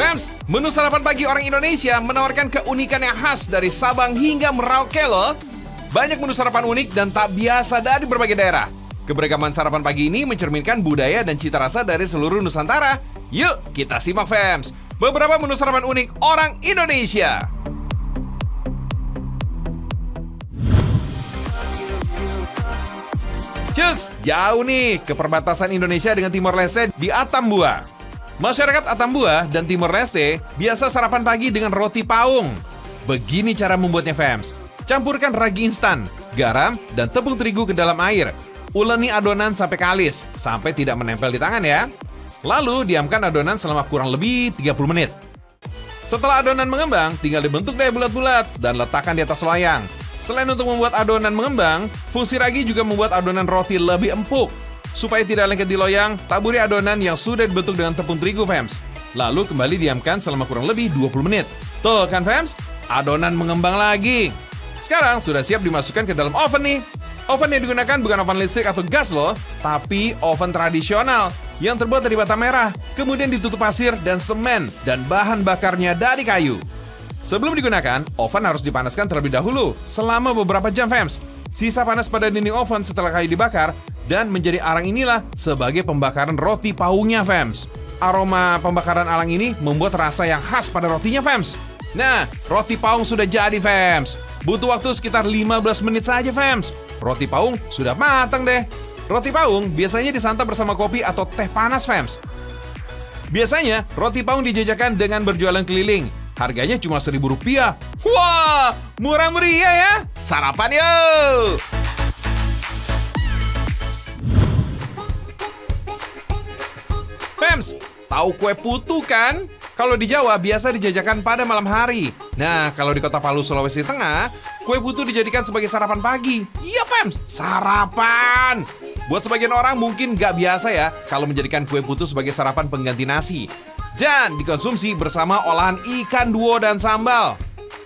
Fems, menu sarapan pagi orang Indonesia menawarkan keunikan yang khas dari Sabang hingga Merauke loh. Banyak menu sarapan unik dan tak biasa dari berbagai daerah. Keberagaman sarapan pagi ini mencerminkan budaya dan cita rasa dari seluruh Nusantara. Yuk, kita simak Fems, beberapa menu sarapan unik orang Indonesia. Cus, jauh nih ke perbatasan Indonesia dengan Timor Leste di Atambua. Masyarakat Atambua dan Timor Leste biasa sarapan pagi dengan roti paung. Begini cara membuatnya Fems. Campurkan ragi instan, garam, dan tepung terigu ke dalam air. Uleni adonan sampai kalis, sampai tidak menempel di tangan ya. Lalu diamkan adonan selama kurang lebih 30 menit. Setelah adonan mengembang, tinggal dibentuk deh bulat-bulat dan letakkan di atas loyang. Selain untuk membuat adonan mengembang, fungsi ragi juga membuat adonan roti lebih empuk. Supaya tidak lengket di loyang, taburi adonan yang sudah dibentuk dengan tepung terigu Fems. Lalu kembali diamkan selama kurang lebih 20 menit. Tuh kan Fems, adonan mengembang lagi. Sekarang sudah siap dimasukkan ke dalam oven nih. Oven yang digunakan bukan oven listrik atau gas loh, tapi oven tradisional yang terbuat dari bata merah, kemudian ditutup pasir dan semen, dan bahan bakarnya dari kayu. Sebelum digunakan, oven harus dipanaskan terlebih dahulu selama beberapa jam Fems. Sisa panas pada dinding oven setelah kayu dibakar dan menjadi arang inilah sebagai pembakaran roti paungnya Fems. Aroma pembakaran arang ini membuat rasa yang khas pada rotinya Fems. Nah, roti paung sudah jadi Fems. Butuh waktu sekitar 15 menit saja Fems. Roti paung sudah matang deh. Roti paung biasanya disantap bersama kopi atau teh panas Fems. Biasanya roti paung dijajakan dengan berjualan keliling. Harganya cuma Rp1.000. Wah, murah meriah ya. Sarapan yuk! Fems, tahu kue putu kan? Kalau di Jawa biasa dijajakan pada malam hari. Nah, kalau di kota Palu, Sulawesi Tengah, kue putu dijadikan sebagai sarapan pagi. Iya Fems, sarapan! Buat sebagian orang mungkin gak biasa ya kalau menjadikan kue putu sebagai sarapan pengganti nasi. Dan dikonsumsi bersama olahan ikan duo dan sambal.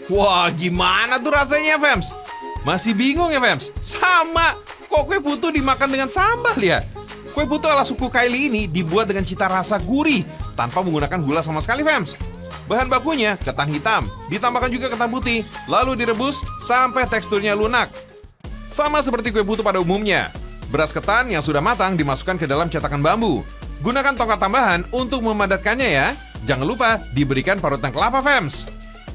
Wah, gimana tuh rasanya Fems? Masih bingung ya Fems? Sama, kok kue putu dimakan dengan sambal ya? Kue putu ala suku Kaili ini dibuat dengan cita rasa gurih tanpa menggunakan gula sama sekali Fems. Bahan bakunya ketan hitam, ditambahkan juga ketan putih, lalu direbus sampai teksturnya lunak. Sama seperti kue putu pada umumnya, beras ketan yang sudah matang dimasukkan ke dalam cetakan bambu. Gunakan tongkat tambahan untuk memadatkannya ya. Jangan lupa diberikan parutan kelapa Fems.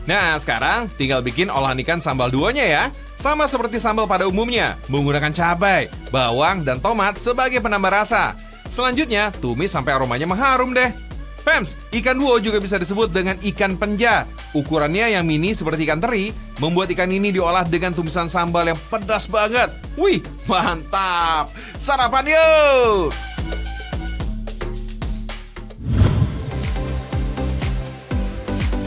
Nah, sekarang tinggal bikin olahan ikan sambal duonya ya. Sama seperti sambal pada umumnya, menggunakan cabai, bawang, dan tomat sebagai penambah rasa. Selanjutnya, tumis sampai aromanya mengharum deh. Fems, ikan duo juga bisa disebut dengan ikan penja. Ukurannya yang mini seperti ikan teri, membuat ikan ini diolah dengan tumisan sambal yang pedas banget. Wih, mantap! Sarapan yuk!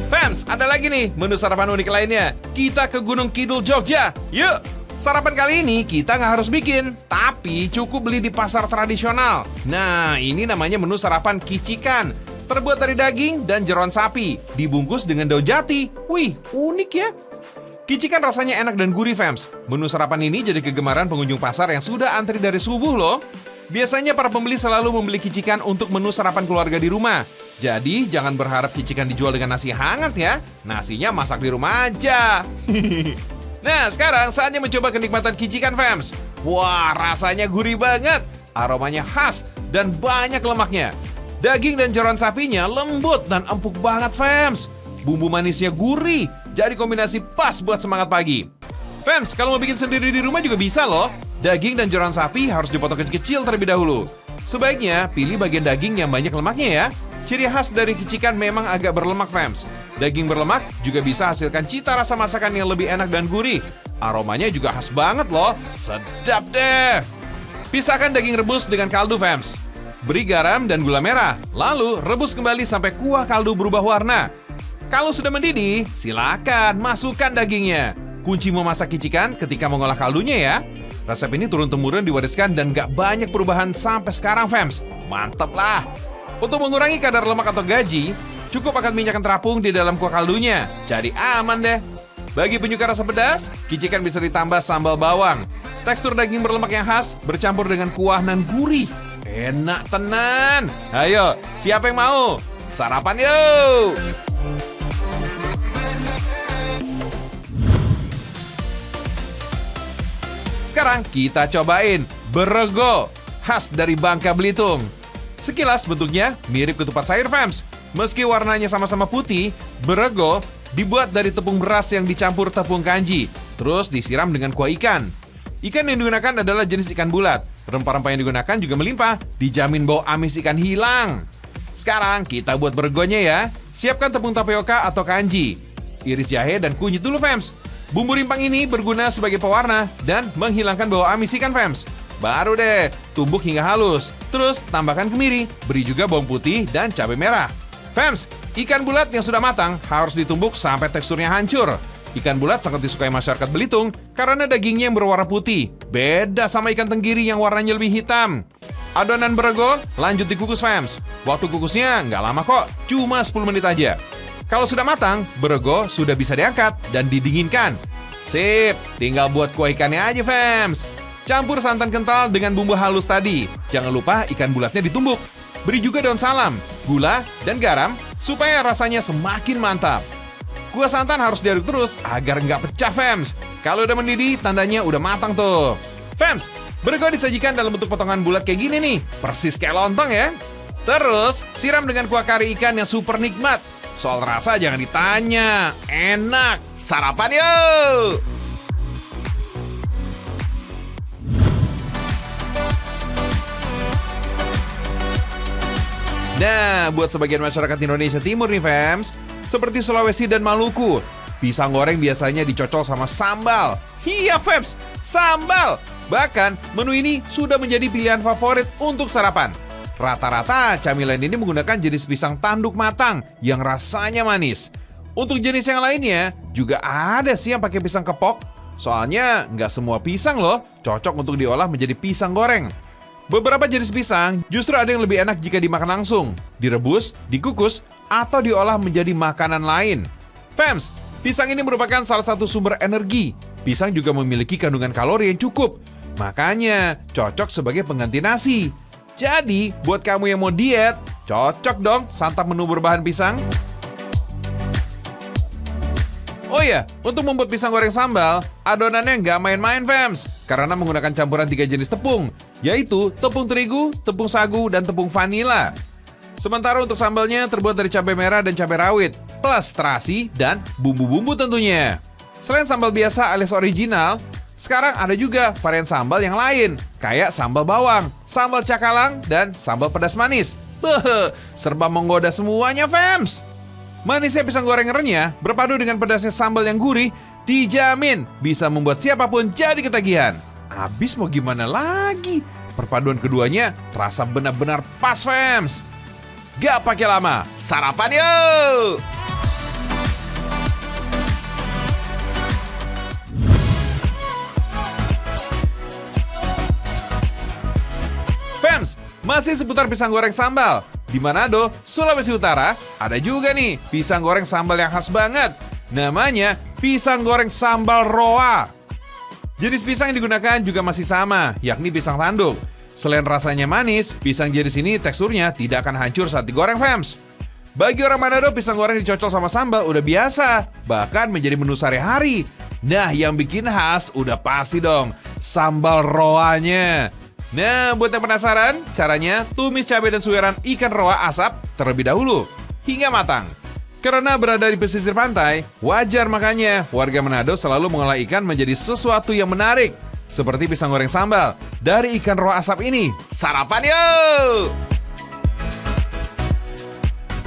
Fems, ada lagi nih menu sarapan unik lainnya. Kita ke Gunung Kidul, Jogja. Yuk! Sarapan kali ini kita nggak harus bikin, tapi cukup beli di pasar tradisional. Nah, ini namanya menu sarapan kicikan. Terbuat dari daging dan jeroan sapi, dibungkus dengan daun jati. Wih, unik ya. Kicikan rasanya enak dan gurih Fems. Menu sarapan ini jadi kegemaran pengunjung pasar yang sudah antri dari subuh loh. Biasanya para pembeli selalu membeli kicikan untuk menu sarapan keluarga di rumah. Jadi jangan berharap kicikan dijual dengan nasi hangat ya. Nasinya masak di rumah aja. Nah, sekarang saatnya mencoba kenikmatan kicikan Fems. Wah, rasanya gurih banget. Aromanya khas dan banyak lemaknya. Daging dan jeroan sapinya lembut dan empuk banget Fems. Bumbu manisnya gurih. Jadi kombinasi pas buat semangat pagi. Fems, kalau mau bikin sendiri di rumah juga bisa loh. Daging dan jeroan sapi harus dipotong kecil terlebih dahulu. Sebaiknya pilih bagian daging yang banyak lemaknya ya. Ciri khas dari kicikan memang agak berlemak Fems. Daging berlemak juga bisa hasilkan cita rasa masakan yang lebih enak dan gurih. Aromanya juga khas banget loh. Sedap deh. Pisahkan daging rebus dengan kaldu Fems. Beri garam dan gula merah. Lalu rebus kembali sampai kuah kaldu berubah warna. Kalau sudah mendidih, silakan masukkan dagingnya. Kunci memasak kicikan ketika mengolah kaldunya ya. Resep ini turun-temurun diwariskan dan gak banyak perubahan sampai sekarang Fems. Mantap lah. Untuk mengurangi kadar lemak atau gaji, cukup akan minyak yang terapung di dalam kuah kaldunya. Jadi aman deh. Bagi penyuka rasa pedas, kicikan bisa ditambah sambal bawang. Tekstur daging berlemak yang khas bercampur dengan kuah nan gurih. Enak tenan. Ayo, siapa yang mau? Sarapan yuk! Sekarang kita cobain berego, khas dari Bangka Belitung. Sekilas bentuknya mirip ketupat sayur, fams. Meski warnanya sama-sama putih, berego dibuat dari tepung beras yang dicampur tepung kanji, terus disiram dengan kuah ikan. Ikan yang digunakan adalah jenis ikan bulat. Rempah-rempah yang digunakan juga melimpah, dijamin bau amis ikan hilang. Sekarang kita buat beregonya ya. Siapkan tepung tapioka atau kanji. Iris jahe dan kunyit dulu, fams. Bumbu rimpang ini berguna sebagai pewarna dan menghilangkan bau amis ikan, fams. Baru deh, tumbuk hingga halus. Terus tambahkan kemiri, beri juga bawang putih dan cabai merah. Fams, ikan bulat yang sudah matang harus ditumbuk sampai teksturnya hancur. Ikan bulat sangat disukai masyarakat Belitung karena dagingnya yang berwarna putih. Beda sama ikan tenggiri yang warnanya lebih hitam. Adonan berego lanjut dikukus, fams. Waktu kukusnya nggak lama kok, cuma 10 menit aja. Kalau sudah matang, berego sudah bisa diangkat dan didinginkan. Sip, tinggal buat kuah ikannya aja, fams. Campur santan kental dengan bumbu halus tadi. Jangan lupa ikan bulatnya ditumbuk. Beri juga daun salam, gula, dan garam supaya rasanya semakin mantap. Kuah santan harus diaduk terus agar nggak pecah, fams. Kalau udah mendidih, tandanya udah matang tuh. Fams, berego disajikan dalam bentuk potongan bulat kayak gini nih, persis kayak lontong ya. Terus, siram dengan kuah kari ikan yang super nikmat. Soal rasa jangan ditanya, enak. Sarapan yuk! Nah, buat sebagian masyarakat Indonesia Timur nih, fams, seperti Sulawesi dan Maluku, pisang goreng biasanya dicocol sama sambal. Iya, fams, sambal. Bahkan, menu ini sudah menjadi pilihan favorit untuk sarapan. Rata-rata camilan ini menggunakan jenis pisang tanduk matang yang rasanya manis. Untuk jenis yang lainnya, juga ada sih yang pakai pisang kepok. Soalnya nggak semua pisang loh cocok untuk diolah menjadi pisang goreng. Beberapa jenis pisang justru ada yang lebih enak jika dimakan langsung, direbus, dikukus, atau diolah menjadi makanan lain. Fams, pisang ini merupakan salah satu sumber energi. Pisang juga memiliki kandungan kalori yang cukup. Makanya cocok sebagai pengganti nasi. Jadi, buat kamu yang mau diet, cocok dong santap menu berbahan pisang. Oh iya, untuk membuat pisang goreng sambal, adonannya nggak main-main, fams. Karena menggunakan campuran 3 jenis tepung, yaitu tepung terigu, tepung sagu, dan tepung vanila. Sementara untuk sambalnya terbuat dari cabai merah dan cabai rawit, plus terasi dan bumbu-bumbu tentunya. Selain sambal biasa alias original, sekarang ada juga varian sambal yang lain, kayak sambal bawang, sambal cakalang, dan sambal pedas manis. Beuh, serba menggoda semuanya, fams. Manisnya pisang goreng renyah berpadu dengan pedasnya sambal yang gurih, dijamin bisa membuat siapapun jadi ketagihan. Abis mau gimana lagi? Perpaduan keduanya terasa benar-benar pas, fams. Gak pakai lama, sarapan yuk! Fams, masih seputar pisang goreng sambal. Di Manado, Sulawesi Utara, ada juga nih pisang goreng sambal yang khas banget. Namanya pisang goreng sambal roa. Jenis pisang yang digunakan juga masih sama, yakni pisang tanduk. Selain rasanya manis, pisang jenis ini teksturnya tidak akan hancur saat digoreng, fams. Bagi orang Manado, pisang goreng dicocol sama sambal udah biasa, bahkan menjadi menu sehari-hari. Nah, yang bikin khas udah pasti dong, sambal roanya. Nah, buat yang penasaran, caranya tumis cabai dan suiran ikan roa asap terlebih dahulu hingga matang. Karena berada di pesisir pantai, wajar makanya warga Manado selalu mengolah ikan menjadi sesuatu yang menarik. Seperti pisang goreng sambal dari ikan roa asap ini. Sarapan yuk!